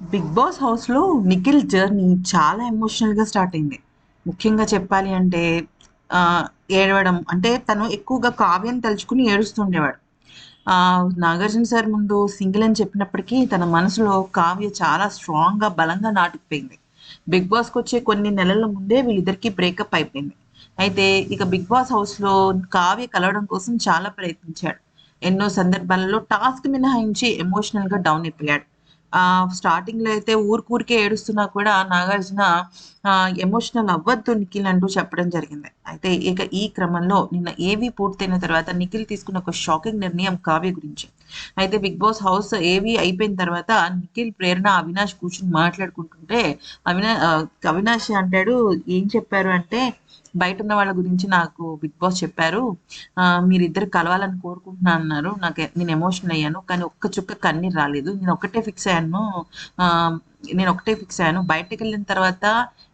Big boss హౌస్‌లో Nikhil journey చాలా ఎమోషనల్‌గా స్టార్ట్ అయింది. ముఖ్యంగా చెప్పాలి అంటే ఏడవడం అంటే తను ఎక్కువగా కావ్యని తలుచుకుని ఏడుస్తుండేవాడు. 'నాగార్జున సార్' ముందు సింగిల్ అని చెప్పినప్పటికీ తన మనసులో కావ్య చాలా స్ట్రాంగ్‌గా, బలంగా నాటుకుపోయింది. బిగ్ బాస్‌కొచ్చే కొన్ని నెలల ముందే వీళ్ళిద్దరికీ బ్రేకప్ అయిపోయింది. అయితే ఇక బిగ్ బాస్ హౌస్‌లో కావ్య కలవడం కోసం చాలా ప్రయత్నించాడు. ఎన్నో సందర్భాలలో టాస్క్ మినహాయించి ఎమోషనల్‌గా డౌన్ అయిపోయాడు. స్టార్టింగ్‌లో అయితే ఊరికే ఏడుస్తున్నా కూడా నాగార్జున ఎమోషనల్ అవ్వద్దు నిఖిల్ అంటూ చెప్పడం జరిగింది. అయితే ఇక ఈ క్రమంలో నిన్న ఏవీ పూర్తయిన తర్వాత నిఖిల్ తీసుకున్న ఒక షాకింగ్ నిర్ణయం కావ్య గురించి. అయితే బిగ్ బాస్ హౌస్ ఏవీ అయిపోయిన తర్వాత నిఖిల్, ప్రేరణ, అవినాష్ కూర్చొని మాట్లాడుకుంటుంటే అవినాష్ అంటాడు, "ఏం చెప్పారు" అంటే, "బయటున్న వాళ్ళ గురించి నాకు బిగ్ బాస్ చెప్పారు. మీరిద్దరు కలవాలని కోరుకుంటున్నా అన్నారు. నేను ఎమోషనల్ అయ్యాను. కానీ ఒక్క చుక్క కన్నీరు రాలేదు. ఆహ్, నేనొకటే ఫిక్స్ అయ్యాను. బయటకెళ్ళిన తర్వాత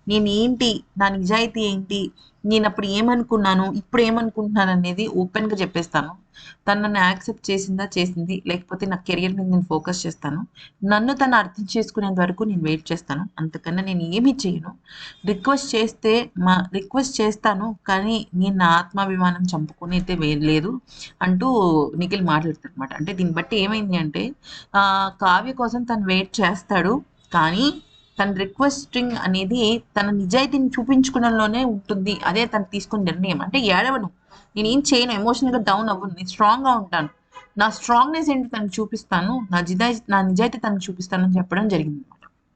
నేనేంటి? నా నిజాయితీ ఏంటి? నేనప్పుడు ఏమనుకున్నాను? ఇప్పుడు ఏమనుకుంటున్నాననేది ఓపెన్‌గా చెప్పేస్తాను. తను నన్ను యాక్సెప్ట్ చేసిందా? చేసింది. లేకపోతే నా కెరియర్ మీద నేను ఫోకస్ చేస్తాను. నన్ను తను అర్థం చేసుకునేంత వరకు నేను వెయిట్ చేస్తాను. అంతకన్నా నేను ఏమి చేయను. రిక్వెస్ట్ చేస్తాను. కానీ నేను నా ఆత్మాభిమానం చంపుకొనైతే లేదు" అంటూ నిఖిల్ మాట్లాడతాడనమాట. అంటే దీన్ని బట్టి ఏమైంది అంటే కావ్య కోసం తను వెయిట్ చేస్తాడు. కానీ తన రిక్వెస్టింగ్ అనేది తన నిజాయితీని చూపించుకోవడంలోనే ఉంటుంది. అదే తను తీసుకున్న నిర్ణయం. అంటే ఏడవను. నేనేం చేయను. ఎమోషనల్‌గా డౌన్ అవ్వను. నేను స్ట్రాంగ్‌గా ఉంటాను. నా స్ట్రాంగ్‌నెస్ ఏంటో తనకి చూపిస్తాను. నా నిజాయితీ తనకి చూపిస్తానని చెప్పడం జరిగింది.